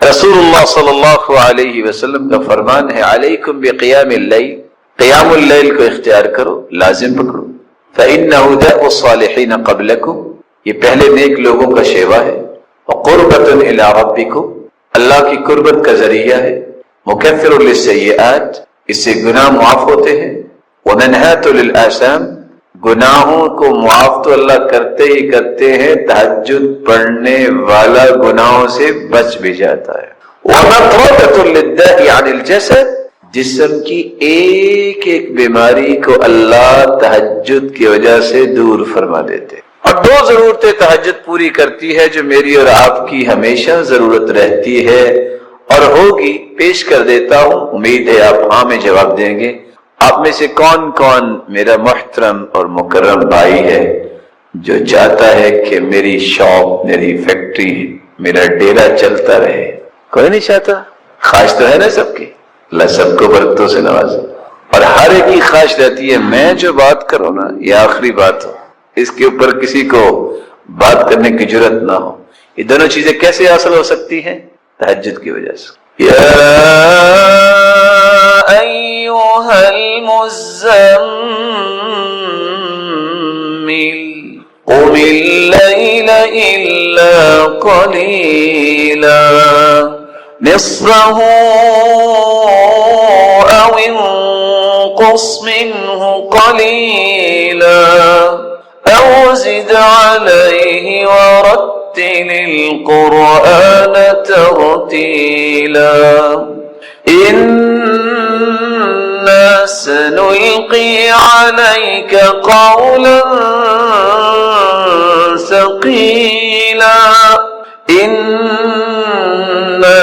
رسول اللہ صلی اللہ علیہ وسلم کا فرمان ہے علیکم بقیام اللیل، قیام اللیل کو اختیار کرو، لازم پکڑو۔ فإنہ دأب الصالحین قبلکم، یہ پہلے نیک لوگوں کا شیوا ہے۔ وقربۃ الی ربکم، اللہ کی قربت کا ذریعہ ہے۔ مکفر للسیئات، اس سے گناہ معاف ہوتے ہیں۔ ومنہاۃ للآثام، گناہوں کو معاف تو اللہ کرتے ہی کرتے ہیں، تہجد پڑھنے والا گناہوں سے بچ بھی جاتا ہے۔ ومطردۃ للداء عن الجسد، جسم کی ایک ایک بیماری کو اللہ تہجد کی وجہ سے دور فرما دیتے۔ اور دو ضرورتیں تہجد پوری کرتی ہے جو میری اور آپ کی ہمیشہ ضرورت رہتی ہے اور ہوگی، پیش کر دیتا ہوں، امید ہے آپ ہاں میں جواب دیں گے۔ آپ میں سے کون کون میرا محترم اور مکرم بھائی ہے جو چاہتا ہے کہ میری شاپ، میری فیکٹری، میرا ڈیرا چلتا رہے؟ کوئی نہیں چاہتا؟ خواہش تو ہے نا سب کی، اللہ سب کو برکتوں سے نوازے، اور ہر ایک کی خواہش رہتی ہے میں جو بات کروں نا یہ آخری بات ہو، اس کے اوپر کسی کو بات کرنے کی جرت نہ ہو۔ یہ دونوں چیزیں کیسے حاصل ہو سکتی ہیں؟ تہجد کی وجہ سے۔ یا ایھا المزمل قم اللیل الا قلیلا نصفه او انقص منه قلیلا او زد علیہ ورتل القرآن ترتیلا إنا سنلقي عليك قولا ثقيلا إن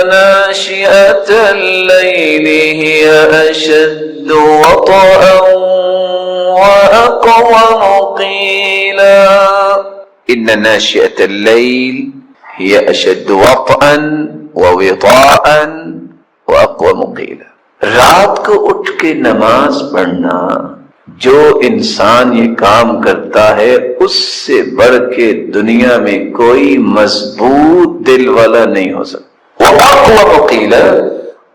ناشئة الليل هي أشد وطئا وأقوم قيلا إن ناشئة الليل هي أشد وطئا ووطاء وأقوم قيلا۔ رات کو اٹھ کے نماز پڑھنا، جو انسان یہ کام کرتا ہے اس سے بڑھ کے دنیا میں کوئی مضبوط دل والا نہیں ہو سکتا۔ وَأَقْوَمُ قِيلًا،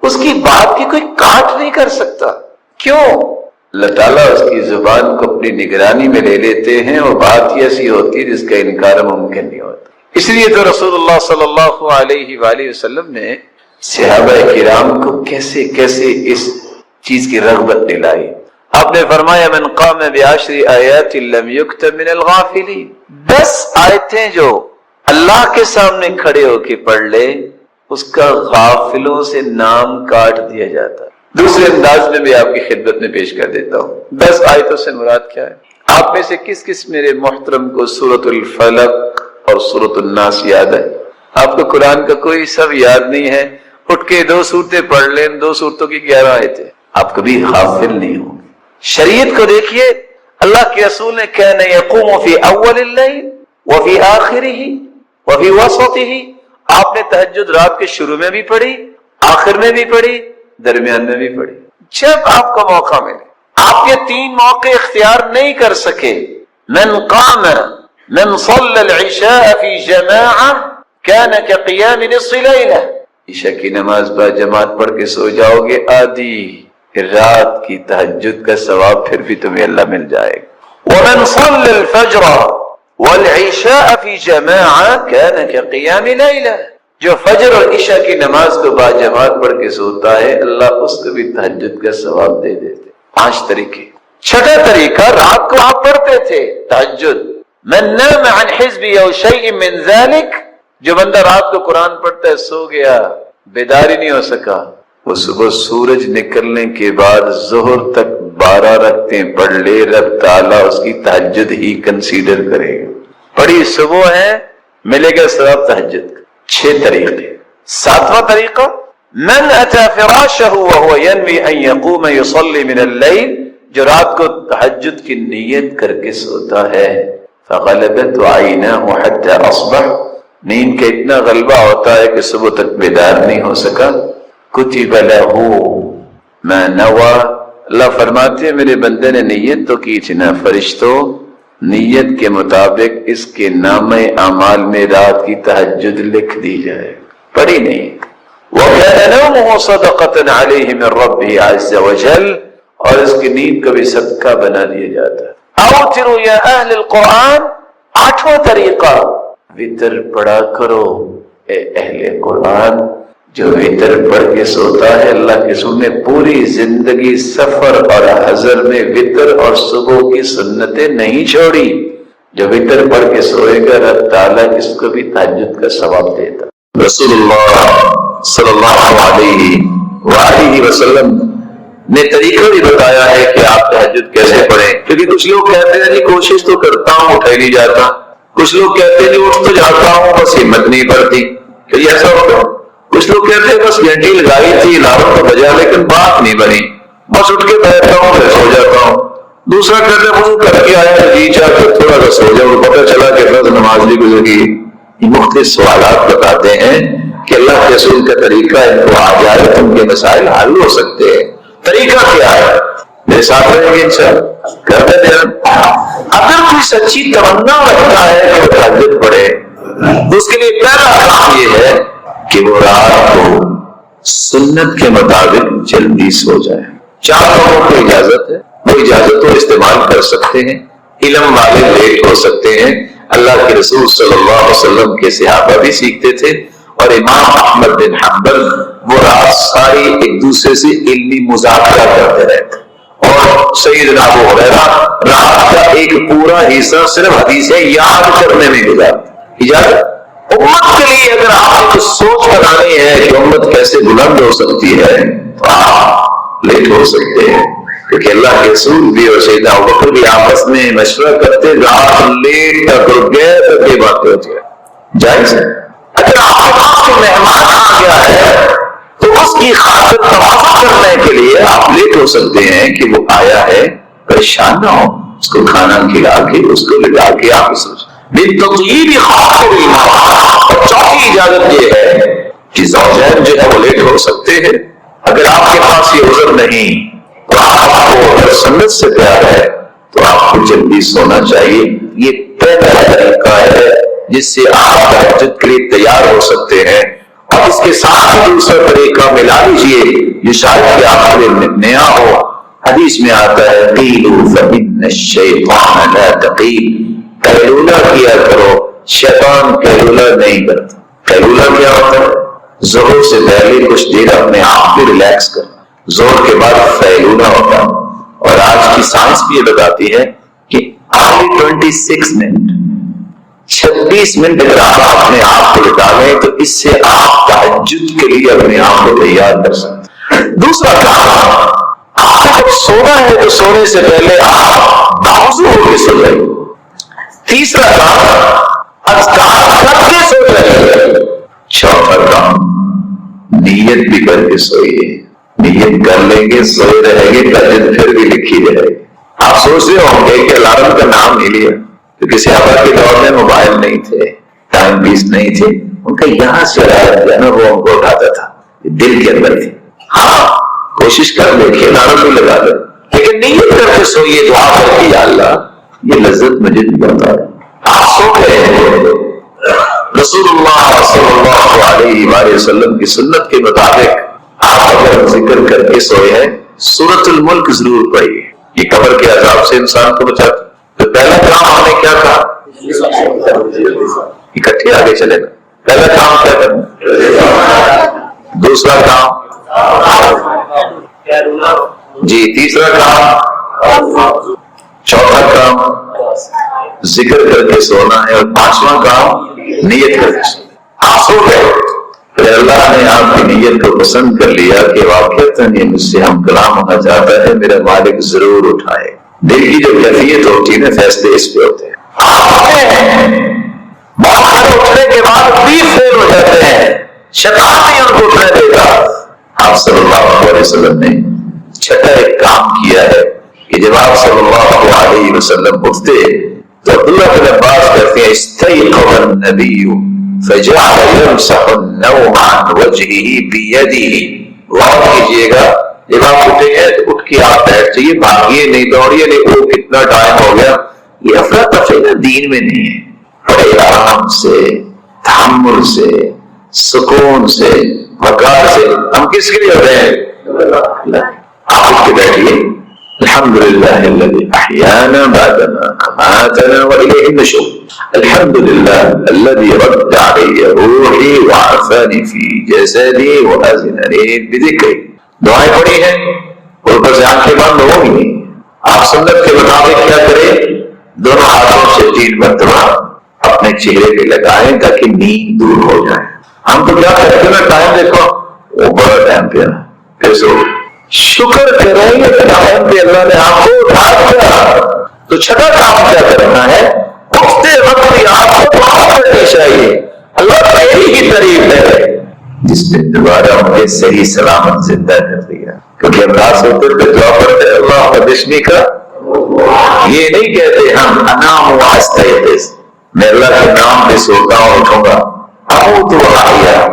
اس کی بات کی کوئی کاٹ نہیں کر سکتا۔ کیوں؟ اللہ تعالیٰ اس کی زبان کو اپنی نگرانی میں لے لیتے ہیں، اور بات ہی ایسی ہوتی ہے جس کا انکار ممکن نہیں ہوتا۔ اس لیے تو رسول اللہ صلی اللہ علیہ وآلہ وسلم نے صحابہ کرام کو کیسے کیسے اس چیز کی رغبت دلائی۔ آپ نے فرمایا من قام بعشر آیات لم یکتب من الغافلین، 10 آیتیں جو اللہ کے سامنے کھڑے ہو کے پڑھ لے اس کا غافلوں سے نام کاٹ دیا جاتا ہے۔ دوسرے انداز میں بھی آپ کی خدمت میں پیش کر دیتا ہوں۔ 10 آیتوں سے مراد کیا ہے؟ آپ میں سے کس کس میرے محترم کو سورۃ الفلق اور سورۃ الناس یاد ہے؟ آپ کو قرآن کا کوئی سب یاد نہیں ہے؟ اٹھ کے 2 صورتیں پڑھ لیں، 2 صورتوں کی 11 آیتیں، آپ کبھی غافل نہیں ہوں گے۔ شریعت کو دیکھیے، اللہ کے رسول نے کان یقوم فی اول اللیل وفی آخرہ وفی وسطہ، آپ نے تہجد رات کے شروع میں بھی پڑھی، آخر میں بھی پڑھی، درمیان میں بھی پڑھی، جب آپ کو موقع ملے۔ آپ یہ 3 موقع اختیار نہیں کر سکے۔ من قام من صلی العشاء فی جماعہ کان کقیام نصف لیلہ، عشاء کی نماز با جماعت پڑھ کے سو جاؤ گے آدھی رات کی تہجد کا ثواب پھر بھی تمہیں اللہ مل جائے گا۔ ومن صلی الفجر والعشاء فی جماعہ کان کقیام لیلہ، جو فجر اور عشاء کی نماز کو با جماعت پڑھ کے سوتا ہے اللہ اس کو بھی تہجد کا ثواب دے دیتے۔ 5 طریقے۔ چھٹا طریقہ، رات کو آپ پڑھتے تھے تہجد۔ من نام عن حزب او شیء من ذلک، جو بندہ رات کو قرآن پڑھتا ہے سو گیا، بیدار ہی نہیں ہو سکا، وہ صبح سورج نکلنے کے بعد ظہر تک 12 رکعتیں پڑھ لے، رب تعالیٰ اس کی تہجد ہی کنسیڈر کرے گا۔ پڑھی صبح ہے، ملے گا ثواب تہجد کا۔ 6 طریقے۔ 7واں طریقہ، من اتى فراشہ وهو ينوي ان يقوم يصلي من الليل، جو رات کو تہجد کی نیت کر کے سوتا ہے، فغلبت عیناہ حتى اصبح، نیند کا اتنا غلبہ ہوتا ہے کہ صبح تک بیدار نہیں ہو سکا، کتب لہ ما نوى، اللہ فرماتے ہیں میرے بندے نے نیت تو کی تھی نا، فرشتوں نیت کے مطابق اس کے نامہ اعمال میں رات کی تہجد لکھ دی جائے۔ پڑھی نہیں، وَيَنَوْمُهُ صَدَقَةً عَلَيْهِ مِنْ رَبِّهِ عَزَّ وَجَلَّ، اور اس کی نیند کو بھی صدقہ بنا دیا جاتا ہے۔ اوتروا یا اہل القرآن، آٹھواں طریقہ، وتر پڑھا کرو اے اہل قرآن۔ جو وتر پڑھ کے سوتا ہے، اللہ کے رسول نے پوری زندگی سفر اور حضر میں وتر اور صبح کی سنتیں نہیں چھوڑی۔ جو وتر پڑھ کے سوئے گا، رب تعالیٰ اس کو بھی تہجد کا ثواب دیتا۔ رسول اللہ صلی اللہ علیہ وآلہ وسلم نے طریقہ بھی بتایا ہے کہ آپ تہجد کیسے پڑھیں، کیونکہ کچھ لوگ کہتے ہیں جی کوشش تو کرتا ہوں اٹھ ہی نہیں جاتا، کچھ لوگ کہتے ہیں جی اٹھ تو جاتا ہوں بس ہمت نہیں پڑتی، تو یہ ایسا ہوتا، کچھ لوگ کہتے ہیں بس گھنٹی لگائی تھی الارم تو بجا لیکن بات نہیں بنی، بس اٹھ کے بیٹھتا ہوں پھر سو جاتا ہوں۔ دوسرا کہتے ہیں وضو کر کے آیا جی چاہ کر تھوڑا سا سو جاؤ، پتہ چلا کہ فرض نماز بھی گزر گئی۔ یہ مختلف سوالات بتاتے ہیں کہ اللہ کے رسول کا طریقہ ان کو آ جائے تو ان کے مسائل حل ہو سکتے ہیں۔ طریقہ کیا ہے؟ میرے ساتھ رہیں گے انشاءاللہ، کرتے دھیان۔ اگر کوئی سچی تمنا رکھتا ہے کہ وہ تہجد پڑھے تو اس کے لیے پہلا کام یہ ہے کہ وہ رات کو سنت کے مطابق جلدی سو جائے۔ چار لوگوں کو اجازت ہے، وہ اجازت کو استعمال کر سکتے ہیں۔ علم والے لیٹ ہو سکتے ہیں، اللہ کے رسول صلی اللہ علیہ وسلم کے صحابہ بھی سیکھتے تھے، اور امام احمد بن حنبل وہ رات ساری ایک دوسرے سے علمی مذاکرہ کرتے رہتے، اور سیدنا ابو ہریرہ رات کا ایک پورا حصہ صرف حدیثیں یاد کرنے میں گزارتے۔ اجازت امت کے لیے اگر آپ کو سوچ بنانی ہے کہ امت کیسے بلند ہو سکتی ہے تو آپ لیٹ ہو سکتے ہیں، کیونکہ اللہ کے رسول بھی اور سیدنا ابوبکر بھی آپس میں مشورہ کرتے رات لیٹ تک اور گئے تک یہ باتیں ہوتی ہے۔ جائز ہے اگر آپ کے پاس کوئی مہمان آ گیا ہے تو اس کی خاطر توازن کرنے کے لیے آپ لیٹ ہو سکتے ہیں کہ وہ آیا ہے، پریشان نہ ہو، اس کو کھانا کھلا کے اس کو لگا کے آپ بالتطیب خاطر ایمان۔ اور چوتھی اجازت یہ ہے کہ زوجین جو ہے وہ لیٹ ہو سکتے ہیں، اگر آپ کے پاس یہ عذر نہیں تو آپ کو اگر سنت سے پیار ہے تو آپ کو جلدی سونا چاہیے۔ یہ پہلا طریقہ ہے جس سے آپ تہجد کے لیے تیار ہو سکتے ہیں، اور اس کے ساتھ ہی دوسرا طریقہ ملا لیجیے جو شاید کہ آپ کے لیے نیا ہو۔ حدیث میں آتا ہے قیلوا فإن الشیطان لا تقیل، قیلولہ کیا کرو، شیطان قیلولہ نہیں کرتا۔ قیلولہ کیا ہوتا ہے؟ ظہر سے پہلے کچھ دیر اپنے آپ کو ریلیکس کرنا، ظہر کے بعد قیلولہ ہوتا ہے، اور آج کی سائنس بھی یہ بتاتی ہے کہ only 26 منٹ 26 منٹ اگر آپ اپنے آپ کو بتالیں تو اس سے آپ تہجد کے لیے اپنے آپ کو تیار کر سکتے ہیں۔ دوسرا کام، آپ کو جب سونا ہے تو سونے سے پہلے آپ باوضو ہو کے سو جائیے۔ تیسرا کام، اذکار کر کے سو جائیے۔ چوتھا کام، نیت بھی کر کے سوئیے۔ نیت کر لیں گے، سوئے رہیں گے، تہجد پھر بھی لکھی رہے گی۔ آپ سوچ رہے ہوں گے کہ الارم کا نام نہیں لیا، کیونکہ صحابہ کے دور میں موبائل نہیں تھے، ٹائم پیس نہیں تھے، ان کا یہاں سے الارم جو نا وہ ان کو اٹھاتا تھا، دل کے اندر تھی۔ ہاں کوشش کر دیکھیے، الارم بھی لگا دیں، لیکن نیت کر کے سوئیے، دعا کر کے یا اللہ یہ لذت مجھے نہیں بتا ہے۔ آپ سو گئے، رسول اللہ صلی اللہ علیہ وآلہ وسلم کی سنت کے مطابق آپ اگر ذکر کر کے سوئے ہیں، سورۃ الملک ضرور پڑھیے، یہ قبر کے عذاب سے انسان کو بچاتی۔ تو پہلا کام ہم نے کیا کہا؟ اکٹھے آگے چلے گا۔ پہلا کام کیا کرنا، دوسرا کام جی، تیسرا کام، چوتھا کام ذکر کر کے سونا ہے، اور پانچواں کام نیت کر کے سونا۔ آپ سو گئے، پھر اللہ نے آپ کی نیت کو پسند کر لیا کہ واقعتاً یہ مجھ سے ہم کلام ہونا چاہتا ہے، میرا مالک ضرور اٹھائے۔ دل کی جو کیفیت ہوتی ہے نا، فیصلے اس پہ ہوتے ہیں۔ بہت سارے اٹھنے کے بعد بھی فیل ہو جاتے ہیں، شیطان نہیں ان کو اٹھنے دیتا۔ آپ صلی اللہ علیہ وسلم نے چھٹا ایک کام کیا ہے کہ جب آپ صلی اللہ علیہ وسلم اٹھتے تو عبداللہ بن عباس کہتے ہیں استيقظ النبي فجعل يمسح النوم عن وجهه بيده۔ غور کیجیے گا، جب آپ اٹھیں گے تو اٹھ کے آپ بیٹھ جائیے، بھاگیے نہیں، دوڑیے نہیں، وہ کتنا ٹائم ہو گیا، یہ افراتفری دین میں نہیں ہے۔ بڑے آرام سے، تحمل سے، سکون سے، وقار سے. ہم کس کے لیے ہوتے ہیں؟ آپ اٹھ کے بیٹھیے، الحمدللہ الذی احیانا بعدما اماتنا والیہ النشور، الحمدللہ الذی رد علی روحی وعافانی فی جسدی واذننی بذکری. دعائیں پڑھی ہیں، اوپر سے آنکھیں بند ہوگی. آپ سنت کے مطابق کیا کریں؟ دونوں ہاتھوں سے 3 مرتبہ اپنے چہرے پہ لگائیں تاکہ نیند دور ہو جائے. ہم تو کیا کرتے ہیں، ٹائم دیکھو، وہ بڑا ٹائم پہ پھر سو. شکر کریں گے ٹائم پہ اللہ نے آپ کو اٹھا دیا، تو چھٹا کام کیا کرنا ہے؟ اٹھتے وقت بھی آپ کو دعا کرنی چاہیے. اللہ پہلی ہی تعریف ہے جس نے دوبارہ مجھے صحیح سلامت زندہ کر دیا. کیونکہ ہم رات سوتے ہوئے دعا کرتے ہیں اللہ بسمی کا. یہ نہیں کہتے ہم انام واستیقظ، میں اللہ کے نام پہ سوتا ہوں اٹھوں گا. اموت واحیا،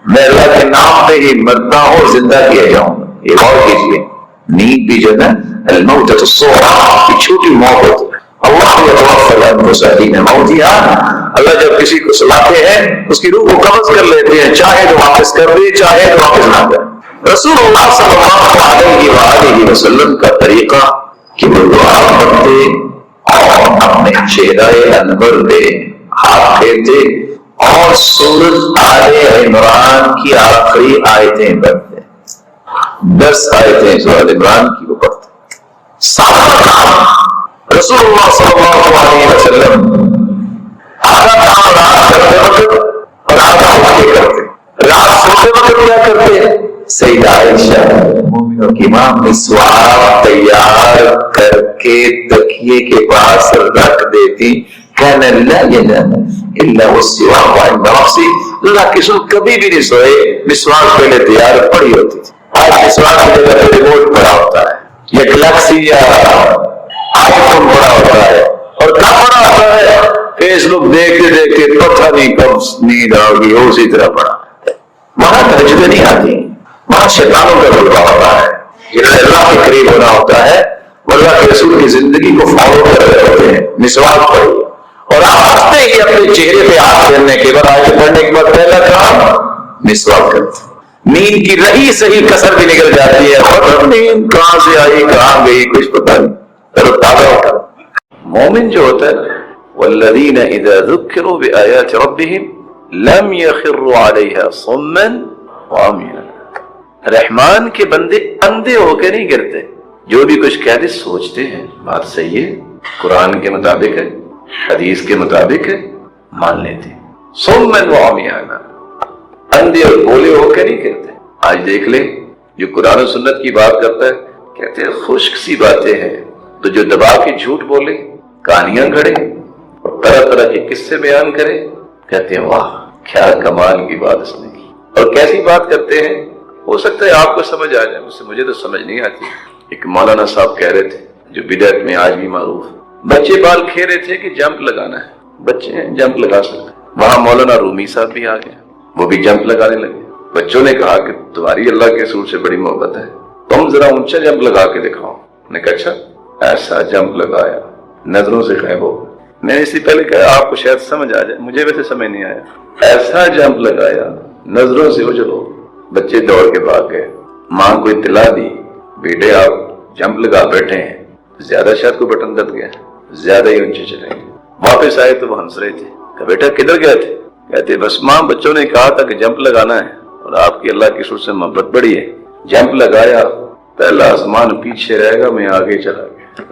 میں اللہ کے نام پہ ہی مرتا ہوں زندہ کیا جاؤں گا. یہ غور کیجیے، نیند بھی جو ہے نا الموتۃ الصغریٰ، یہ چھوٹی موت ہوتی ہے. اللہ یتوفی الانفس حین موتها، اللہ جب کسی کو سلاتے ہیں اس کی روح کو قبض کر لیتے ہیں، چاہے تو واپس کر دے چاہے تو واپس نہ کرے. رسول اللہ صلی اللہ علیہ وآلہ وسلم کا طریقہ کہ وہ دعا پڑھتے اور اپنے چہرہ انور پہ ہاتھ پھیرتے اور سورۃ آل عمران کی آخری آیتیں پڑھتے. 10 آیتیں سورۃ عمران کی وہ پڑھتے. رسول اللہ صلی اللہ علیہ وسلم آدھا کام رات کرتے وقت اور آدھا اٹھ کے کرتے. رات سوتے وقت کیا کرتے؟ سیدہ عائشہ مومنوں کی ماں مسواک تیار کر کے تکیے کے پاس رکھ دیتی. کان لا ینام الا والسواک عند رأسه، اللہ کے رسول کبھی بھی نہیں سوئے مسواک پہلے تیار پڑی ہوتی تھی. آج مسواک کی جگہ پہ ریموٹ پڑا ہوتا ہے، یا گلیکسی یا آئی فون پڑا ہوتا ہے، اور کہاں پڑا ہوتا ہے؟ فیس بک دیکھتے دیکھتے پتہ نہیں کب نیند آگی اسی طرح پڑا. وہاں تہجد نہیں آتی، وہاں شیطانوں کا رتبہ ہوتا ہے. جنہیں اللہ کے قریب ہونا ہوتا ہے وہ اللہ کے رسول کی زندگی کو فالو کر رہے ہوتے ہیں. مسواک پڑھیے اور آپ ہنستے ہی اپنے چہرے پہ ہاتھ پھیرنے کے بعد آیت پڑھنے کے بعد پہلا کام مسواک کرتے. نیند کی رہی صحیح کسر بھی نکل جاتی ہے، اور نیند کہاں سے آئی کہاں گئی کچھ پتہ نہیں. پھر تازہ ہوتا مومن جو ہوتا ہے والذین اذا ذکروا بآیات ربهم لم يخروا علیہا صما وعمیا. رحمان کے بندے اندھے ہو کے نہیں گرتے، جو بھی کچھ کہتے سوچتے ہیں بات صحیح ہے، قرآن کے مطابق ہے، حدیث کے مطابق ہے، مان لیتے. صما وعمیا، اندھے اور بولے ہو کے نہیں کہتے. آج دیکھ لیں جو قرآن و سنت کی بات کرتا ہے کہتے ہیں خشک سی باتیں ہیں، تو جو دبا کے جھوٹ بولے، کہانیاں گھڑے اور طرح طرح کے قصے بیان کرے، کہتے ہیں واہ کیا کمال کی بات اس نے کی. اور کیسی بات کرتے ہیں، ہو سکتا ہے آپ کو سمجھ آ جائے، مجھے تو سمجھ نہیں آتی. ایک مولانا صاحب کہہ رہے تھے جو بدعت میں آج بھی معروف، بچے بال کھیل رہے تھے کہ جمپ لگانا ہے، بچے ہیں جمپ لگا سکتے. وہاں مولانا رومی صاحب بھی آ گئے، وہ بھی جمپ لگانے لگے. بچوں نے کہا کہ تمہاری اللہ کے رسول سے بڑی محبت ہے، تم ذرا اونچا جمپ لگا کے دکھاؤ. نے کہا اچھا. ایسا جمپ لگایا نظروں سے غائب ہو. میں نے اس سے پہلے کہا آپ کو شاید سمجھ آ جائے، مجھے ویسے سمجھ نہیں آیا. ایسا جمپ لگایا نظروں سے اجل ہو. بچے دوڑ کے بھاگ گئے. ماں کو اطلاع دی بیٹے آپ جمپ لگا بیٹھے ہیں، زیادہ شاید کو بٹن دب گیا، زیادہ ہی اونچے چلیں گے. واپس آئے تو وہ ہنس رہے تھے. کہا بیٹا کدھر گئے تھے؟ کہتے بس ماں بچوں نے کہا تھا کہ جمپ لگانا ہے اور آپ کی اللہ کے رسول سے محبت بڑی ہے. جمپ لگایا، پہلا آسمان پیچھے رہے گا، میں آگے چلا گیا.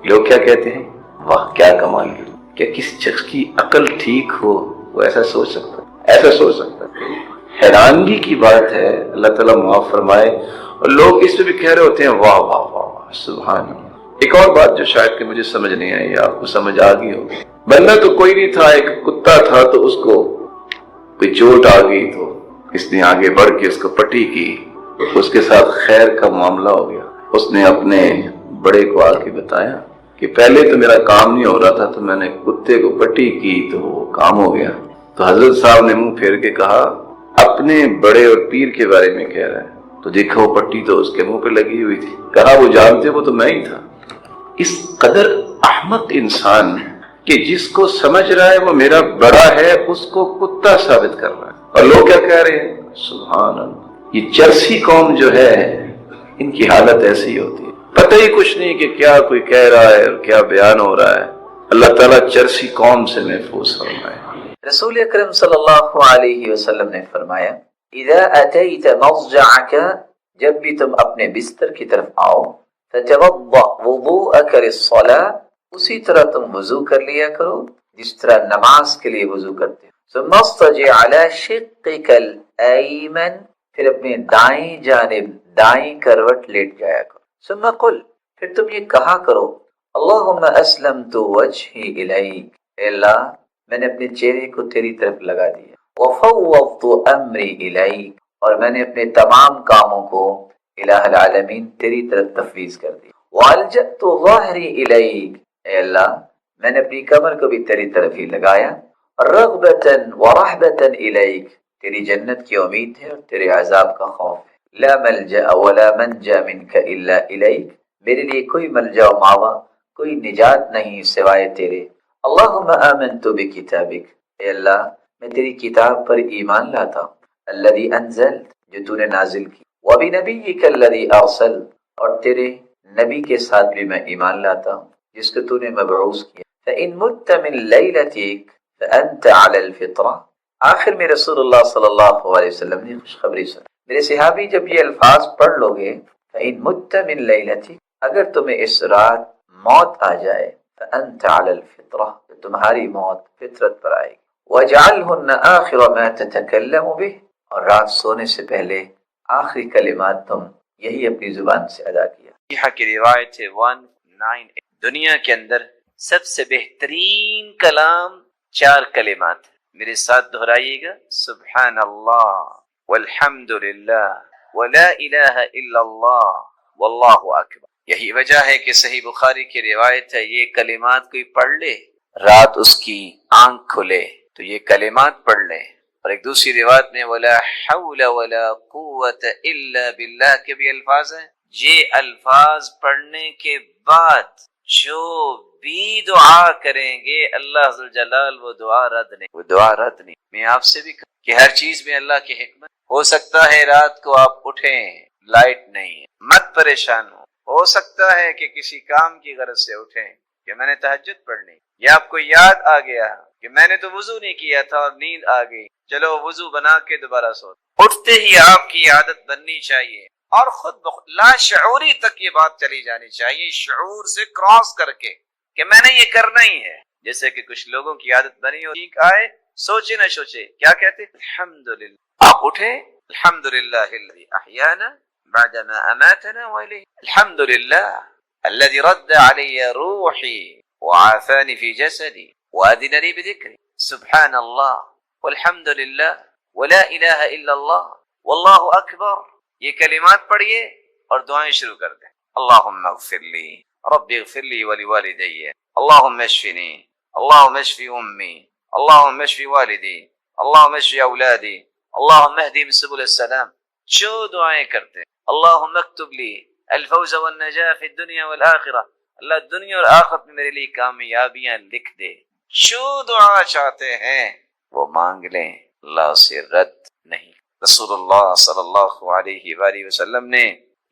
لوگ کیا کہتے ہیں؟ واہ کیا کمال کی. کیا کسی شخص کی عقل ٹھیک ہو وہ ایسا سوچ سکتا ہے؟ ایسا سوچ سکتا ہے؟ حیرانگی کی بات ہے. اللہ تعالیٰ معاف فرمائے. اور لوگ اس پہ بھی کہہ رہے ہوتے ہیں واہ واہ واہ واہ سبحان اللہ. ایک اور بات جو شاید کہ مجھے سمجھ نہیں آئی، آپ کو سمجھ آ گئی ہوگی. بندہ تو کوئی نہیں تھا، ایک کتا تھا، تو اس کو کوئی چوٹ آ گئی تو اس نے آگے بڑھ کے اس کو پٹی کی، اس کے ساتھ خیر کا معاملہ ہو گیا. اس نے اپنے بڑے کو آ کے بتایا کہ پہلے تو میرا کام نہیں ہو رہا تھا تو میں نے کتے کو پٹی کی تو وہ کام ہو گیا. تو حضرت صاحب نے منہ پھیر کے کہا اپنے بڑے اور پیر کے بارے میں کہہ رہا ہے، تو دیکھا وہ پٹی تو اس کے منہ پہ لگی ہوئی تھی. کہا وہ جانتے وہ تو میں ہی تھا. اس قدر احمق انسان کہ جس کو سمجھ رہا ہے وہ میرا بڑا ہے اس کو کتا ثابت کر رہا ہے. اور لوگ کیا کہہ رہے ہیں؟ سبحان اللہ، یہ چرسی قوم جو ہے ان کی حالت ایسی ہوتی ہے، پتہ ہی کچھ نہیں کہ کیا کوئی کہہ رہا ہے اور کیا بیان ہو رہا ہے۔ اللہ تعالیٰ چرسی قوم سے محفوظ فرمائے۔ رسول اکرم صلی اللہ علیہ وسلم نے فرمایا اذا اتیت مضجعک، جب بھی تم اپنے بستر کی طرف آؤ، فتوضأ وضوءک للصلاة، اسی طرح تم وضو کر لیا کرو جس طرح نماز کے لیے وضو کرتے ہو۔ ثم اضطجع على شقک الایمن، پھر اپنے دائیں جانب دائیں کروٹ لیٹ جایا کرو۔ ثم قل، پھر تم یہ کہا کرو اللہم اسلمت وجہی الیک، اے اللہ میں نے اپنے چہرے کو تیری طرف لگا دیا، وفوضت امری الیک، اور میں نے اپنے تمام کاموں کو الہ العالمین تیری طرف تفویض کر دیا، والجأت ظہری الیک، اے اللہ میں نے اپنی کمر کو بھی تیری طرف ہی لگایا، رغبتا ورہبتا الیک، تیری جنت کی امید ہے اور تیرے عذاب کا خوف ہے، لا ملجأ ولا منجا منک الا الیک، میرے لیے کوئی ملجا و ماوا، کوئی نجات نہیں سوائے تیرے، اللہم آمنت بکتابک، اے اللہ میں تیری کتاب پر ایمان لاتا ہوں، الذی انزلت، جو تو نے نازل کی، وبنبیک الذی ارسلت، اور تیرے نبی کے ساتھ بھی میں ایمان لاتا ہوں جس کو تو نے مبعوث کیا، فإن مت من لیلتک فأنت علی الفطرہ، آخر میں رسول اللہ صلی اللہ علیہ وسلم نے خوشخبری سنی، میرے صحابی جب یہ الفاظ پڑھ لو گے، فإن مت من لیلتک، اگر تمہیں اس رات موت آ جائے، فأنت علی الفطرہ، تمہاری موت فطرت پر آئے گی، وَاجْعَلْهُنَّ آخِرَ مَا تَتَكَلَّمُ بِهِ، اور رات سونے سے پہلے آخری کلمات تم یہی اپنی زبان سے ادا کیا۔ صحیحہ کی روایت ہے 198، دنیا کے اندر سب سے بہترین کلام 4 کلمات ہیں، میرے ساتھ دہرائیے گا، سبحان اللہ والحمد للہ ولا الہ الا اللہ واللہ اکبر۔ یہی وجہ ہے کہ صحیح بخاری کی روایت ہے یہ کلمات کوئی پڑھ لے رات اس کی آنکھ کھلے تو یہ کلمات پڑھ لیں، اور ایک دوسری روایت میں ولا حول ولا قوت الا باللہ کے بھی الفاظ ہیں، یہ الفاظ پڑھنے کے بعد جو بھی دعا کریں گے اللہ ذوالجلال وہ دعا رد نہیں۔ میں آپ سے بھی کہوں کہ ہر چیز میں اللہ کی حکمت، ہو سکتا ہے رات کو آپ اٹھیں لائٹ نہیں ہے، مت پریشان ہو سکتا ہے کہ کسی کام کی غرض سے اٹھیں کہ میں نے تہجد پڑھنی، یا آپ کو یاد آ گیا کہ میں نے تو وضو نہیں کیا تھا اور نیند آ گئی، چلو وضو بنا کے دوبارہ سو، اٹھتے ہی آپ کی عادت بننی چاہیے، اور خود بخود لا شعوری تک یہ بات چلی جانی چاہیے، شعور سے کراس کر کے کہ میں نے یہ کرنا ہی ہے۔ جیسے کہ کچھ لوگوں کی عادت بنی ہو، ٹھیک آئے سوچے نہ سوچے کیا کہتے الحمدللہ، آپ اٹھے الحمدللہ الذی احیانا بعدما اماتنا والیہ، الحمدللہ الذی رد علی روحی وعافانی فی جسدی وأذن لي بذكري، سبحان اللہ والحمد للہ ولا الہ الا اللہ واللہ اکبر، یہ کلمات پڑھیے اور دعائیں شروع کر دیں، اللہم اغفر لی رب اغفر لی ولوالدی، اللہم اشفنی، اللہم اشفی امی، اللہم اشفی والدی، اللہم اشفی اولادی، اللہم اہدیم سبل السلام، جو دعائیں کرتے، اللہم اکتب لی الفوز والنجاح فی الدنیا والآخرہ، اللہ دنیا اور آخرت میں میرے لیے کامیابیاں لکھ دے، جو دعا چاہتے ہیں وہ مانگ لیں، اللہ سے رد نہیں۔ رسول اللہ صلی اللہ علیہ وآلہ وسلم نے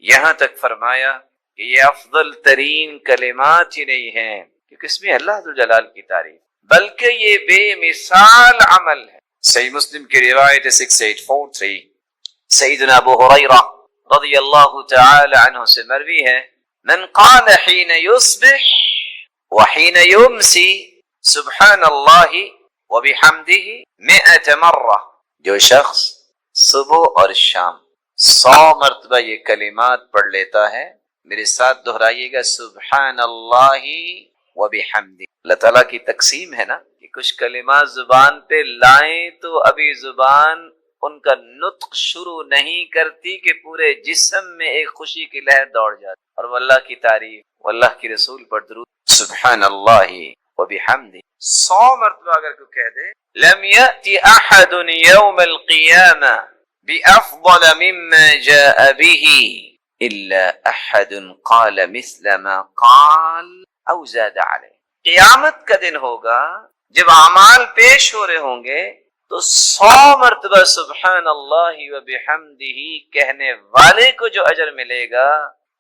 یہاں تک فرمایا کہ یہ افضل ترین کلمات ہی نہیں ہیں کیونکہ اس میں اللہ ذوالجلال کی تعریف، بلکہ یہ بے مثال عمل ہے۔ صحیح مسلم کی روایت 6843، سیدنا ابو ہریرہ رضی اللہ تعالی عنہ سے مروی ہے، من قال حین یصبح وحین یمسی سبحان اللہ وبحمدہ 100 مرہ، جو شخص صبح اور شام 100 مرتبہ یہ کلمات پڑھ لیتا ہے، میرے ساتھ دہرائیے گا سبحان اللہ وبحمدہ۔ اللہ تعالیٰ کی تقسیم ہے نا کہ کچھ کلمات زبان پہ لائیں تو ابھی زبان ان کا نطق شروع نہیں کرتی کہ پورے جسم میں ایک خوشی کی لہر دوڑ جاتی، اور وہ اللہ کی تعریف، وہ اللہ کی رسول پر درود، سبحان اللہ وبحمدہ 100 مرتبہ اگر کوئی کہہ دے، لم یأتی احد یوم القیامہ بافضل مما جاء به الا احد قال مثل ما قال او زاد علیہ، قیامت کا دن ہوگا جب اعمال پیش ہو رہے ہوں گے تو 100 مرتبہ سبحان اللہ و بحمدہ کہنے والے کو جو اجر ملے گا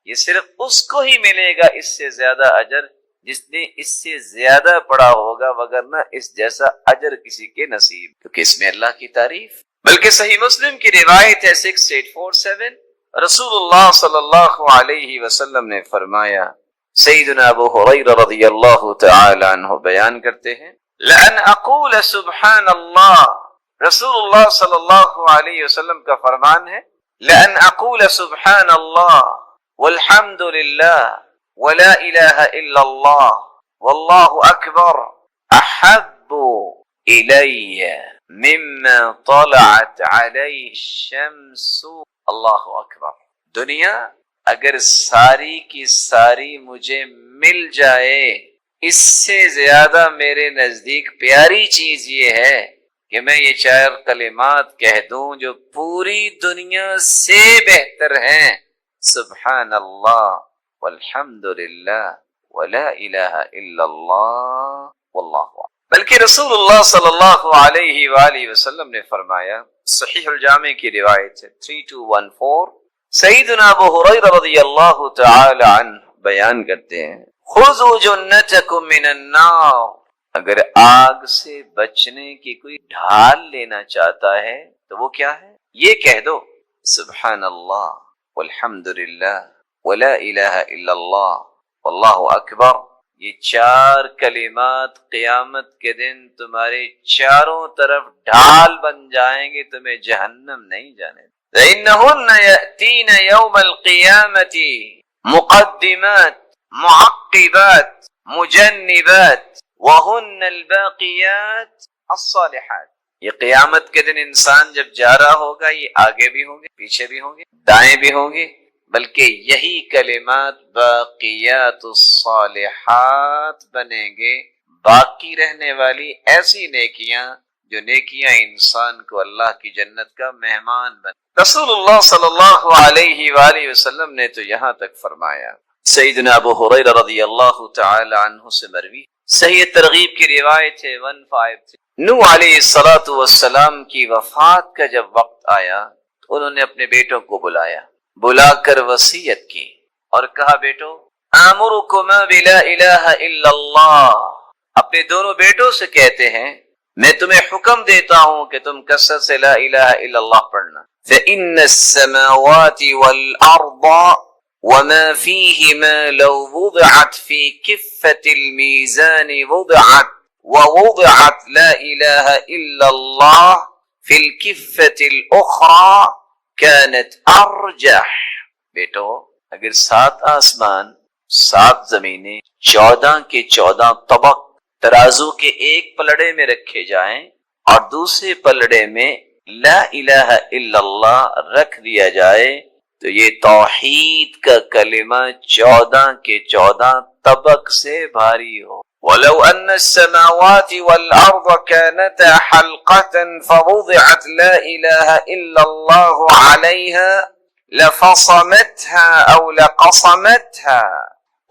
یہ صرف اس کو ہی ملے گا، اس سے زیادہ اجر جس نے اس سے زیادہ پڑھا ہوگا، وگرنہ اس جیسا اجر کسی کے نصیب، کیونکہ اس میں اللہ کی تعریف۔ بلکہ صحیح مسلم کی روایت ہے 6847، رسول اللہ صلی اللہ علیہ وسلم نے فرمایا، سیدنا ابو ہریرہ رضی اللہ تعالی عنہ بیان کرتے ہیں، لَأَنْ أَقُولَ سُبْحَانَ اللَّهِ، رسول اللہ صلی اللہ علیہ وسلم کا فرمان ہے، لَأَنْ أَقُولَ سُبْحَانَ اللَّهِ وَالْحَمْدُ لِلَّهِ وَلَا إِلَهَ إِلَّا اللَّهِ وَاللَّهُ أَكْبَرُ أَحَبُّ إِلَيَّ مِمَّا طَلَعَتْ عَلَيْهِ الشَّمْسُ۔ اللہ اکبر۔ دنیا اگر ساری کی ساری مجھے مل جائے، اس سے زیادہ میرے نزدیک پیاری چیز یہ ہے کہ میں یہ 4 کلمات کہہ دوں جو پوری دنیا سے بہتر ہیں، سبحان اللہ والحمد للہ ولا الہ الا اللہ واللہ اکبر۔ بلکہ رسول اللہ صلی اللہ علیہ وآلہ وسلم نے فرمایا، صحیح الجامع کی روایت ہے 3214، سیدنا ابو ہریرہ رضی اللہ تعالی عنہ بیان کرتے ہیں، خذوا جنتکم من النار، اگر آگ سے بچنے کی کوئی ڈھال لینا چاہتا ہے تو وہ کیا ہے؟ یہ کہہ دو، سبحان اللہ والحمد للہ ولا الہ الا اللہ واللہ اکبر۔ یہ 4 کلمات قیامت کے دن تمہارے چاروں طرف ڈھال بن جائیں گے، تمہیں جہنم نہیں جانے۔ فإنهن يأتين يوم القيامة مقدمات معقبات مجنبات وهن الباقيات الصالحات۔ یہ قیامت کے دن انسان جب جا رہا ہوگا، یہ آگے بھی ہوں گے، پیچھے بھی ہوں گے، دائیں بھی ہوں گے، بلکہ یہی کلمات باقیات الصالحات بنیں گے، باقی رہنے والی ایسی نیکیاں جو نیکیاں انسان کو اللہ کی جنت کا مہمان بن۔ رسول اللہ صلی اللہ علیہ وآلہ وسلم نے تو یہاں تک فرمایا، سیدنا ابو ہریرہ رضی اللہ تعالی عنہ سے مروی صحیح ترغیب کی روایت ہے 153، نوح علیہ السلام کی وفات کا جب وقت آیا تو انہوں نے اپنے بیٹوں کو بلا کر وصیت کی اور کہا، بیٹو آمرکما بلا الہ الا اللہ، اپنے دونوں بیٹوں سے کہتے ہیں میں تمہیں حکم دیتا ہوں کہ تم کثرت سے لا الہ الا اللہ پڑھنا، فإن السماوات والأرض وما فيهما لو وضعت في كفة الميزان ووضعت لا إله إلا الله في الكفة الأخرى كانت أرجح۔ بیٹو اگر 7 آسمان 7 زمینیں 14 کے 14 طبق ترازو کے ایک پلڑے میں رکھے جائیں اور دوسرے پلڑے میں لا الہ الا اللہ رکھ دیا جائے تو یہ توحید کا کلمہ 14 کے 14 طبق سے بھاری ہو۔ وَلَوْ أَنَّ السَّمَاوَاتِ وَالْأَرْضَ كَانَتَا حَلْقَةً فَوُضِعَتْ لَا إِلَهَ إِلَّا اللَّهُ عَلَيْهَا لَفَصَمَتْهَا أَوْ لَقَصَمَتْهَا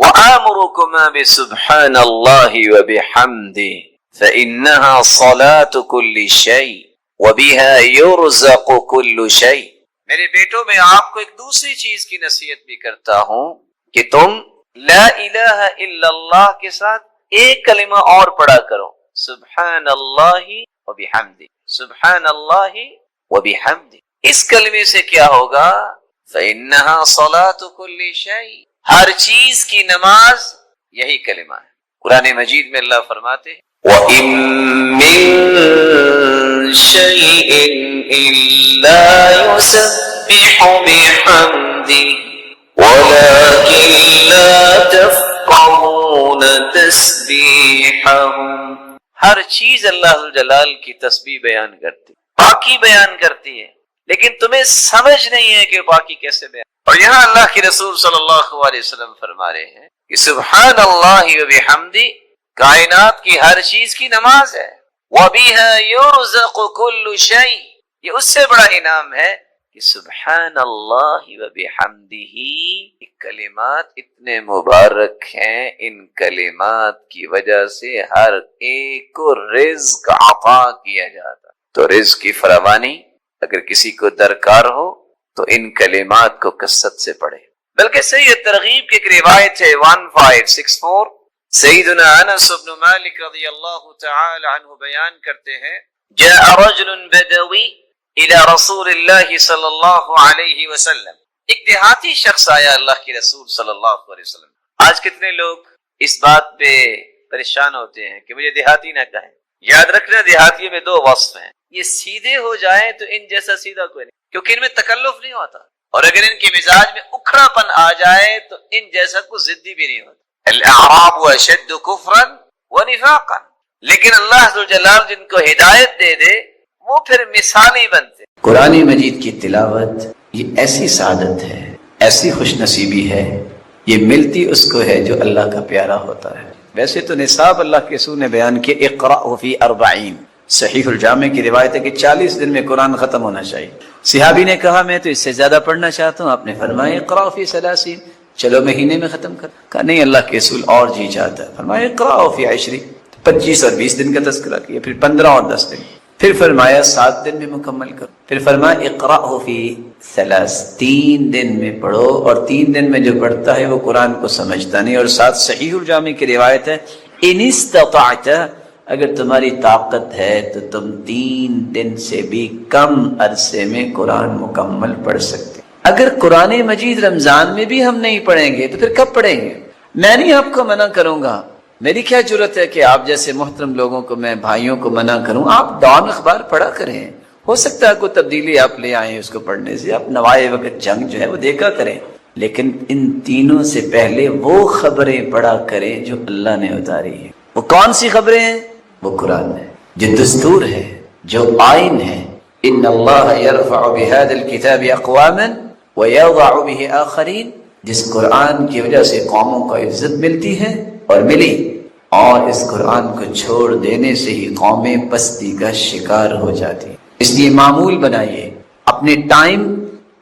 وَآمُرُكُمَا بِسُبْحَانَ اللَّهِ وَبِحَمْدِهِ فَإِنَّهَا صَلَاةُ كُلِّ شَيْءٍ وَبِهَا يُرْزَقُ كُلُّ شَيْءٍ۔ میرے بیٹوں میں آپ کو ایک دوسری چیز کی نصیحت بھی کرتا ہوں کہ تم لا الہ الا اللہ کے ساتھ ایک کلمہ اور پڑھا کرو، سبحان اللہ وبحمدہ، سبحان اللہ وبحمدہ۔ اس کلمے سے کیا ہوگا؟ فإنها صلاة كل شيء، ہر چیز کی نماز یہی کلمہ ہے۔ قرآن مجید میں اللہ فرماتے ہیں، وَإِن مِّن شَيْءٍ إِلَّا يُسَبِّحُ بِحَمْدِهِ وَلَكِن لَّا تَفْقَهُونَ تَسْبِيحَهُمْ۔ ہر چیز اللہ جلال کی تسبیح بیان کرتی، پاکی بیان کرتی ہے، لیکن تمہیں سمجھ نہیں ہے کہ پاکی کیسے بیان۔ اور یہاں اللہ کے رسول صلی اللہ علیہ وسلم فرما رہے ہیں کہ سبحان اللہ وبحمدہ کائنات کی ہر چیز کی نماز ہے، وَبِهَا يُرْزَقُ كُلُّ شَيْءٍ، یہ اس سے بڑا انعام ہے کہ سبحان اللہ وبحمدہ، یہ کلمات اتنے مبارک ہیں، ان کلمات کی وجہ سے ہر ایک کو رزق عطا کیا جاتا۔ تو رزق کی فراوانی اگر کسی کو درکار ہو تو ان کلمات کو کثرت سے پڑھے. بلکہ صحیح ترغیب کی ایک روایت ہے 1564 سیدنا انس بن مالک رضی اللہ تعالی عنہ بیان کرتے ہیں جاء رجل بدوی الى رسول اللہ صلی اللہ علیہ وسلم. ایک دیہاتی شخص آیا اللہ کے رسول صلی اللہ علیہ وسلم. آج کتنے لوگ اس بات پہ پریشان ہوتے ہیں کہ مجھے دیہاتی نہ کہیں. یاد رکھنا دیہاتیوں میں 2 وصف ہیں. یہ سیدھے ہو جائیں تو ان جیسا سیدھا کوئی نہیں، کیونکہ ان میں تکلف نہیں ہوتا، اور اگر ان کے مزاج میں اکھڑا پن آ جائے تو ان جیسا کوئی ضدی بھی نہیں ہوتا. الاعراب اشد کفرا ونفاقا. لیکن اللہ ذو الجلال جن کو ہدایت دے دے وہ پھر مثالی بنتے. قرآن مجید کی تلاوت یہ ایسی سعادت ہے، ایسی خوش نصیبی ہے، یہ ملتی اس کو ہے جو اللہ کا پیارا ہوتا ہے. ویسے تو نصاب اللہ کے رسول نے بیان کیا اقرأ فی 40. صحیح الجامع کی روایت ہے کہ 40 دن میں قرآن ختم ہونا چاہیے. صحابی نے کہا میں تو اس سے زیادہ پڑھنا چاہتا ہوں. آپ نے فرمایا اقرأ فی 30. چلو مہینے میں ختم کر. کہا نہیں، اللہ کے رسول اور جی چاہتا ہے. فرمایا اقرأ فی 20. 25 اور 20 دن کا تذکرہ کیا، پھر 15 اور 10 دن، پھر فرمایا 7 دن میں مکمل کرو. پھر فرمایا اقرأ فی 3. 3 دن میں پڑھو، اور 3 دن میں جو پڑھتا ہے وہ قرآن کو سمجھتا نہیں. اور ساتھ صحیح الجامع کی روایت ہے ان استطعت، اگر تمہاری طاقت ہے تو تم 3 دن سے بھی کم عرصے میں قرآن مکمل پڑھ سکتے. اگر قرآن مجید رمضان میں بھی ہم نہیں پڑھیں گے تو پھر کب پڑھیں گے؟ میں نہیں آپ کو منع کروں گا، میری کیا ضرورت ہے کہ آپ جیسے محترم لوگوں کو میں بھائیوں کو منع کروں. آپ ڈان اخبار پڑھا کریں، ہو سکتا ہے کوئی تبدیلی آپ لے آئیں اس کو پڑھنے سے. آپ نوائے وقت جنگ جو ہے وہ دیکھا کریں، لیکن ان تینوں سے پہلے وہ خبریں پڑھا کریں جو اللہ نے اتاری ہیں. وہ کون سی خبریں ہیں؟ وہ قرآن ہے، جو دستور ہے، جو آئین ہے. ان اللہ یرفع بهذا الكتاب اقواما ویضع به آخرین. جس قرآن کی وجہ سے قوموں کو عزت ملتی ہے اور ملی، اور اس قرآن کو چھوڑ دینے سے ہی قومیں پستی کا شکار ہو جاتی. اس لیے معمول بنائیے، اپنے ٹائم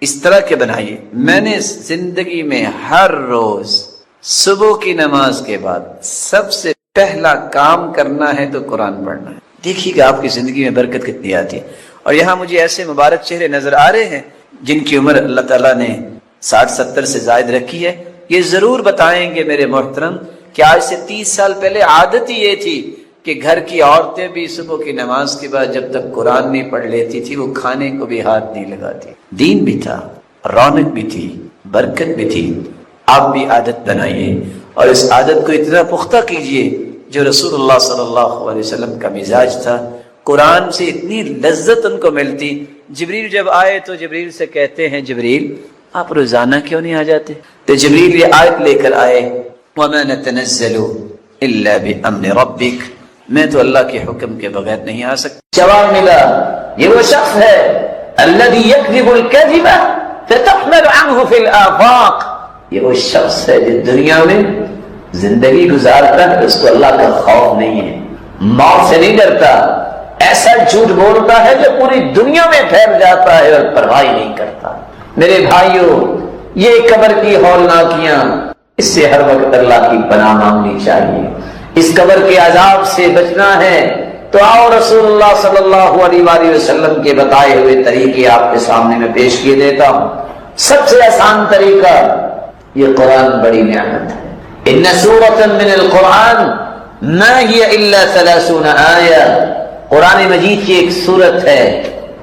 اس طرح کے بنائیے. میں نے زندگی میں ہر روز صبح کی نماز کے بعد سب سے پہلا کام کرنا ہے تو قرآن پڑھنا ہے. دیکھیے گا آپ کی زندگی میں برکت کتنی آتی ہے. اور یہاں مجھے ایسے مبارک چہرے نظر آ رہے ہیں جن کی عمر اللہ تعالیٰ نے 60-70 سے زائد رکھی ہے. یہ ضرور بتائیں گے میرے محترم کہ آج سے 30 سال پہلے عادت ہی یہ تھی کہ گھر کی عورتیں بھی صبح کی نماز کے بعد جب تک قرآن نہیں پڑھ لیتی تھی وہ کھانے کو بھی ہاتھ نہیں لگاتی. دین بھی تھا، رونق بھی تھی، برکت بھی تھی. آپ بھی عادت بنائیے اور اس عادت کو اتنا پختہ کیجئے جو رسول اللہ صلی اللہ علیہ وسلم کا مزاج تھا. قرآن سے اتنی لذت ان کو ملتی. جبریل جب آئے تو جبریل سے کہتے ہیں جبریل آپ روزانہ کیوں نہیں آ جاتے؟ تو جبریل یہ آیت لے کر آئے وَمَا نَتَنَزَّلُ إِلَّا بِأَمْرِ رَبِّكَ، میں تو اللہ کے حکم کے بغیر نہیں آ سکتا. جواب ملا یہ وہ شخص ہے الَّذِي يَكْذِبُ الْكَذِبَ فَتَحْمَلُ عَنْهُ فِي الْآفَاقِ. یہ وہ شخص ہے جو دنیا میں زندگی گزارتا ہے، اس کو اللہ کا خوف نہیں ہے، موت سے نہیں ڈرتا. ایسا جھوٹ بولتا ہے جو پوری دنیا میں پھیل جاتا ہے اور پرواہ نہیں کرتا. میرے بھائیوں، یہ قبر کی ہولناکیاں، اس سے ہر وقت اللہ کی پناہ مانگنی چاہیے. اس قبر کے عذاب سے بچنا ہے تو آؤ رسول اللہ صلی اللہ علیہ وآلہ وسلم کے بتائے ہوئے طریقے آپ کے سامنے میں پیش کیے دیتا ہوں. سب سے آسان طریقہ، یہ قرآن بڑی نعمت ہے. ان سورۃ من القرآن ما هی الا 30 آیہ. قرآن مجید کی ایک سورت ہے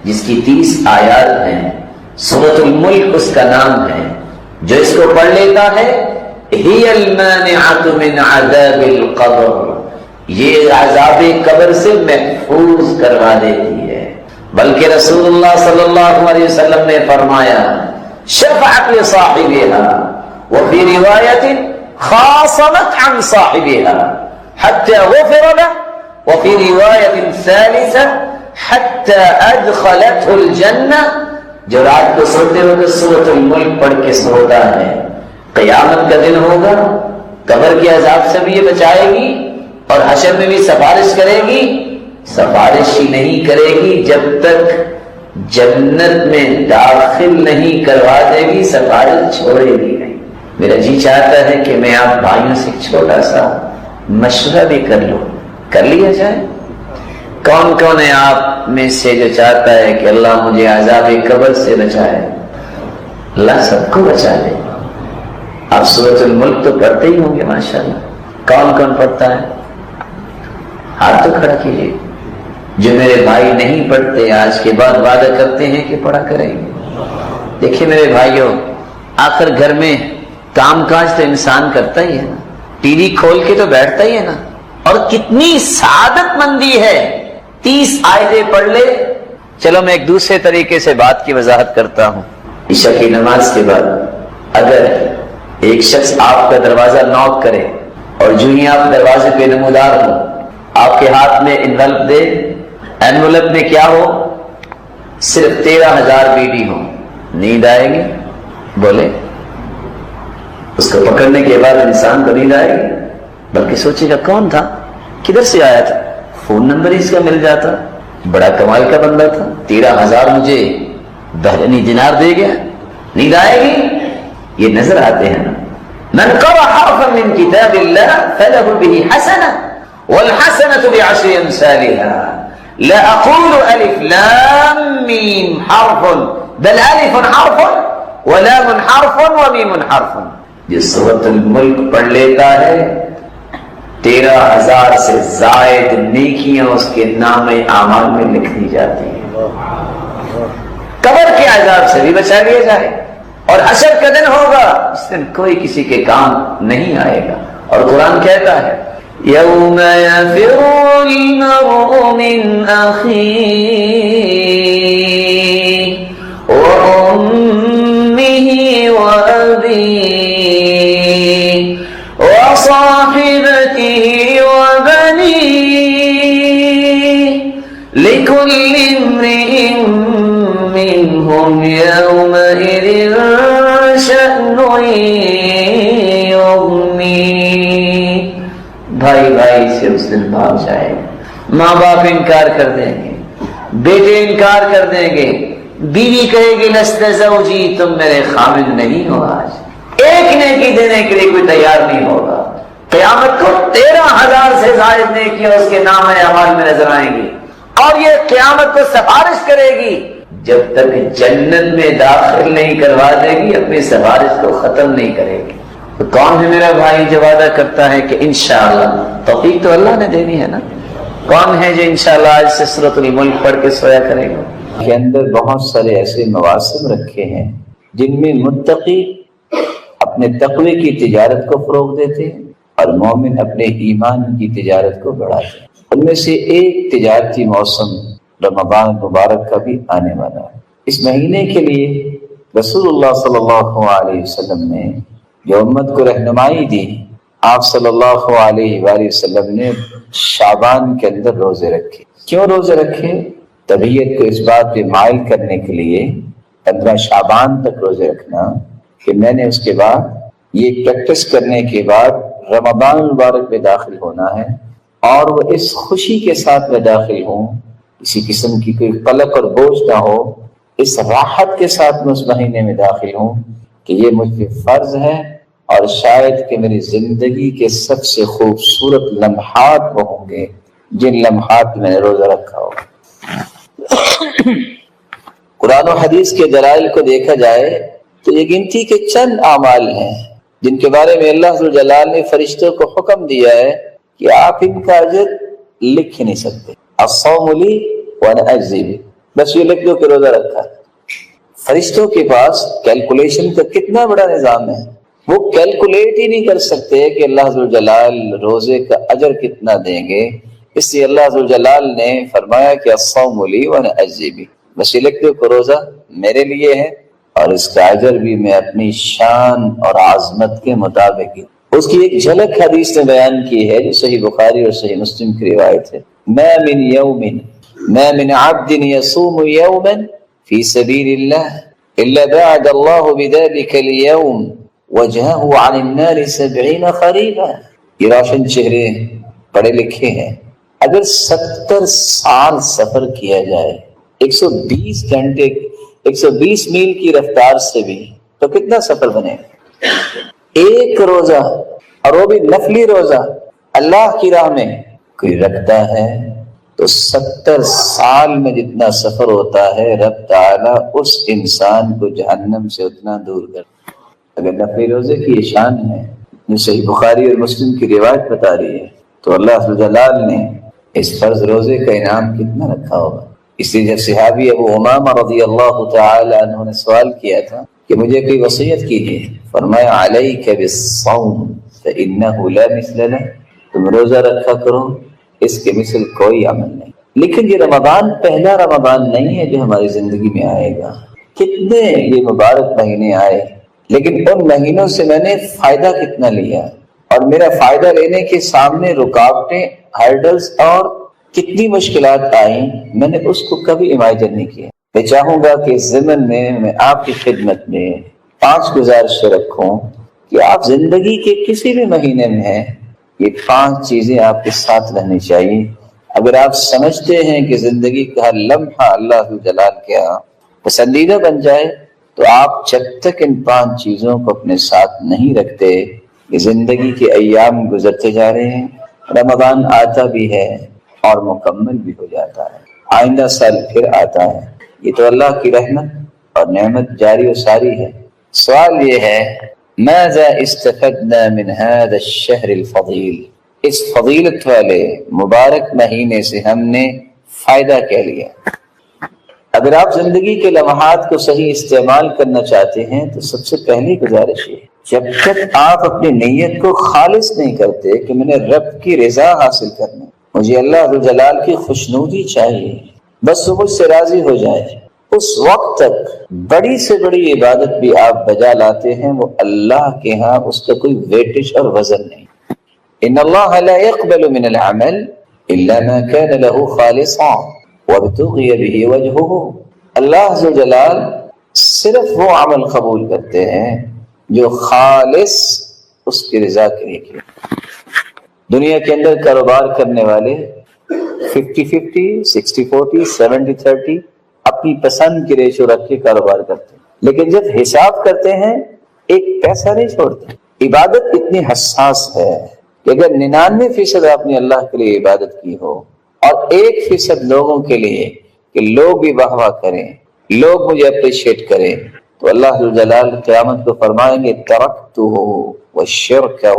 جس کی 30 آیات ہیں. سورۃ الملک اس کا نام ہے. جو اس کو پڑھ لیتا ہے ہی المانعۃ من عذاب القبر، یہ عذاب قبر سے محفوظ کروا دیتی ہے. بلکہ رسول اللہ صلی اللہ علیہ وسلم نے فرمایا شفعت لصاحبها وفي روایت خاصمت عن صاحبها حتى غفر له وفي رواية ثالثة حتى أدخلته الجنة. جو رات کو سوتے وقت سورۃ الملک پڑھ کے سوتا ہے، قیامت کا دن ہوگا، قبر کے عذاب سے بھی یہ بچائے گی اور حشر میں بھی سفارش کرے گی. سفارش ہی نہیں کرے گی جب تک جنت میں داخل نہیں کروا دے گی، سفارش چھوڑے گی نہیں. میرا جی چاہتا ہے کہ میں آپ بھائیوں سے چھوٹا سا مشورہ بھی کر لوں، کر لیا جائے. کون کون ہے آپ میں سے جو چاہتا ہے کہ اللہ مجھے عذاب قبر سے بچائے؟ اللہ سب کو بچا لے۔ آپ سورۃ الملک تو پڑھتے ہی ہوں گے ماشاءاللہ، کون کون پڑھتا ہے؟ ہاتھ تو کھڑا کیجیے۔ جو میرے بھائی نہیں پڑھتے آج کے بعد وعدہ کرتے ہیں کہ پڑھا کریں گے۔ دیکھیے میرے بھائیوں، آخر گھر میں کام کاج تو انسان کرتا ہی ہے نا، ٹی وی کھول کے تو بیٹھتا ہی ہے نا، اور کتنی سعادت مندی ہے 30 آیتیں پڑھ لے۔ چلو میں ایک دوسرے طریقے سے بات کی وضاحت کرتا ہوں۔ عشاء کی نماز کے بعد اگر ایک شخص آپ کا دروازہ نوک کرے اور جو ہی آپ دروازے پہ نمودار ہو، آپ کے ہاتھ میں انویلپ دے، انویلپ میں کیا ہو؟ صرف 13,000 بیڈی ہو، نیند آئے گی؟ بولے۔ اس کو پکڑنے کے بعد انسان کو نیند آئے گی؟ بلکہ سوچے گا کون تھا، کدھر سے آیا تھا، فون نمبر اس کا مل جاتا، بڑا کمال کا بندہ تھا، 13,000 مجھے بحرینی دینار دے گیا۔ نیند آئے گی؟ یہ نظر آتے ہیں نا۔ من قرأ حرفا من کتاب اللہ فله به حسنہ والحسنة بعشر امثالها لا اقول الف لام میم حرف بل الف حرف ولام حرف ومیم حرف۔ جس سورۃ الملک پڑھ لیتا ہے 13,000 سے زائد نیکیاں اس کے نام اعمال میں لکھ دی جاتی ہیں۔ قبر کے عذاب سے بھی بچا لیا جائے، اور حشر کا دن ہوگا، اس دن کوئی کسی کے کام نہیں آئے گا۔ اور قرآن کہتا ہے یوم یفر المرء من اخیہ وامہ وابیہ وصاحبتہ وبنیہ لکل امرئ منہم یومئذ شأن یغنیہ۔ بھائی بھائی سے اس دن بھاگ جائے گا، ماں باپ انکار کر دیں گے، بیٹے انکار کر دیں گے، بیوی کہے گی لست زوجی، تم میرے خامد نہیں ہو۔ آج ایک نیکی دینے کے لیے کوئی تیار نہیں ہوگا۔ قیامت کو 13,000 سے زائد نیکیاں اس کے نام اعمال میں نظر آئیں گی، اور یہ قیامت کو سفارش کرے گی۔ جب تک جنت میں داخل نہیں کروا دے گی اپنی سفارش کو ختم نہیں کرے گی۔ تو کون ہے میرا بھائی جو وعدہ کرتا ہے کہ انشاءاللہ؟ توفیق تو اللہ نے دینی ہے نا۔ کون ہے جو انشاءاللہ آج سے سورۃ الملک پڑھ کے سویا کرے گا؟ کے اندر بہت سارے ایسے مواسم رکھے ہیں جن میں متقی اپنے تقوی کی تجارت کو فروغ دیتے ہیں اور مومن اپنے ایمان کی تجارت کو بڑھاتے ہیں۔ ان میں سے ایک تجارتی موسم رمضان مبارک کا بھی آنے والا ہے۔ اس مہینے کے لیے رسول اللہ صلی اللہ علیہ وسلم نے جو امت کو رہنمائی دی، آپ صلی اللہ علیہ وآلہ وسلم نے شعبان کے اندر روزے رکھے۔ کیوں روزے رکھے؟ طبیعت کو اس بات پہ مائل کرنے کے لیے 15 شعبان تک روزے رکھنا، کہ میں نے اس کے بعد یہ پریکٹس کرنے کے بعد رمضان مبارک میں داخل ہونا ہے، اور وہ اس خوشی کے ساتھ میں داخل ہوں، کسی قسم کی کوئی قلق اور بوجھ نہ ہو، اس راحت کے ساتھ میں اس مہینے میں داخل ہوں کہ یہ مجھ پہ فرض ہے، اور شاید کہ میری زندگی کے سب سے خوبصورت لمحات وہ ہوں گے جن لمحات میں نے روزہ رکھا ہو۔ قرآن و حدیث کے دلائل کو دیکھا جائے تو یہ گنتی کے چند اعمال ہیں جن کے بارے میں اللہ ذو الجلال نے فرشتوں کو حکم دیا ہے کہ آپ ان کا اجر لکھ ہی نہیں سکتے۔ الصوم لی وانا اجزی بہ، بس یہ لکھ دو کہ روزہ رکھا۔ فرشتوں کے پاس کیلکولیشن کا کتنا بڑا نظام ہے، وہ کیلکولیٹ ہی نہیں کر سکتے کہ اللہ ذو الجلال روزے کا اجر کتنا دیں گے، اس لیے اللہ ذو الجلال نے فرمایا کہ الصوم لی وانا اجزی بہ، بس یہ لکھ دو کہ روزہ میرے لیے ہے اور اس کا اجر بھی میں اپنی شان اور عظمت کے مطابق ہی۔ اس کی ایک جھلک حدیث نے بیان کی ہے جو صحیح بخاری اور صحیح مسلم کی روایت ہے، ما من عبد يصوم يوما في سبيل الله إلا بعد الله بذلك اليوم وجهه عن النار 70 خريفا۔ یہ روشن چہرے پڑھے لکھے ہیں، اگر 70 سال سفر کیا جائے 120 گھنٹے 120 میل کی رفتار سے بھی تو کتنا سفر بنے؟ ایک روزہ، اور وہ بھی نفلی روزہ اللہ کی راہ میں کوئی رکھتا ہے تو 70 سال میں جتنا سفر ہوتا ہے رب تعالیٰ اس انسان کو جہنم سے اتنا دور کرتا ہے۔ اگر نفلی روزے کی یہ شان ہے جو صحیح بخاری اور مسلم کی روایت بتا رہی ہے، تو اللہ جلال نے اس فرض روزے کا انعام کتنا رکھا ہوگا۔ اس لیے جب صحابی ابو امامہ رضی اللہ تعالی عنہ نے سوال کیا تھا کہ مجھے کوئی وصیت کیجیے، فرمایا علیک بالصوم فإنہ لا مثل لہ، تم روزہ رکھا کرو، اس کے مثل کوئی عمل نہیں۔ لیکن یہ رمضان پہلا رمضان نہیں ہے جو ہماری زندگی میں آئے گا، کتنے یہ مبارک مہینے آئے، لیکن ان مہینوں سے میں نے فائدہ کتنا لیا، اور میرا فائدہ لینے کے سامنے رکاوٹیں، ہرڈلز اور کتنی مشکلات آئیں، میں نے اس کو کبھی امیجن نہیں کیا۔ میں چاہوں گا کہ اس ضمن میں آپ کی خدمت میں 5 گزارشیں رکھوں کہ آپ زندگی کے کسی بھی مہینے میں ہیں، یہ 5 چیزیں آپ کے ساتھ رہنی چاہیے۔ اگر آپ سمجھتے ہیں کہ زندگی کا ہر لمحہ اللہ جلال کے ہاں پسندیدہ بن جائے، تو آپ جب تک ان 5 چیزوں کو اپنے ساتھ نہیں رکھتے، یہ زندگی کے ایام گزرتے جا رہے ہیں، رمضان آتا بھی ہے اور مکمل بھی ہو جاتا ہے، آئندہ سال پھر آتا ہے۔ یہ تو اللہ کی رحمت اور نعمت جاری و ساری ہے۔ سوال یہ ہے، ماذا استفدنا من هذا الشهر الفضیل، اس فضیلت والے مبارک مہینے سے ہم نے فائدہ کیا لیا؟ اگر آپ زندگی کے لمحات کو صحیح استعمال کرنا چاہتے ہیں تو سب سے پہلی گزارش یہ، جب تک آپ اپنی نیت کو خالص نہیں کرتے کہ میں نے رب کی رضا حاصل کرنا، مجھے اللہ جلال کی خوشنودی چاہیے، بس وہ مجھ سے راضی ہو جائے، اس وقت تک بڑی سے بڑی عبادت بھی آپ بجا لاتے ہیں، وہ اللہ کے ہاں اس کا کوئی ویٹش اور وزن نہیں۔ ان اللہ لا يقبل من العمل الا ما كان له خالصا وابتغي به وجهه، اللہ ذو جلال صرف وہ عمل قبول کرتے ہیں جو خالص اس کی رضا کے لیے کیا۔ دنیا کے اندر کاروبار کرنے والے 50-50، 60-40، 70-30 اپنی پسند کی ریشو رکھ کے کاروبار کرتے ہیں، لیکن جب حساب کرتے ہیں ایک پیسہ نہیں چھوڑتے۔ عبادت اتنی حساس ہے کہ اگر 99% آپ نے اللہ کے لیے عبادت کی ہو اور 1% لوگوں کے لیے کہ لوگ بھی واہ واہ کریں، لوگ مجھے اپریشیٹ کریں، تو اللہ جلال قیامت کو فرمائیں گے ترکتہ وشرکہ،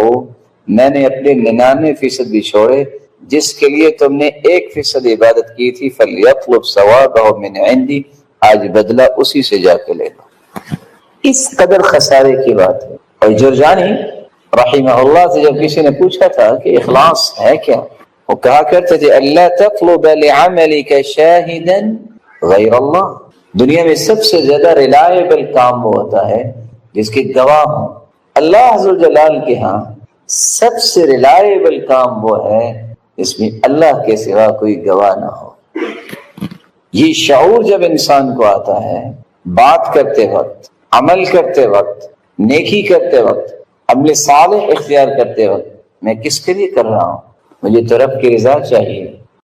میں نے اپنے 99% بھی چھوڑے جس کے لیے تم نے 1% عبادت کی تھی، فلیطلب ثوابہ من عندی، آج بدلہ اسی سے جا کے لے لو۔ اس قدر خسارے کی بات ہے۔ اور جرجانی رحمہ اللہ سے جب کسی نے پوچھا تھا کہ اخلاص ہے کیا، وہ کہا کرتے تھے اللہ تطلب لعملک شاہدا غیر اللہ، دنیا میں سب سے زیادہ ریلائبل کام وہ ہوتا ہے جس کے گواہ ہوں۔ اللہ عز جلال کے ہاں سب سے ریلائبل کام وہ ہے جس میں اللہ کے سوا کوئی گواہ نہ ہو۔ یہ شعور جب انسان کو آتا ہے، بات کرتے وقت، عمل کرتے وقت، نیکی کرتے وقت، عمل صالح اختیار کرتے وقت، میں کس کے لیے کر رہا ہوں؟ مجھے تو رب کی رضا چاہیے،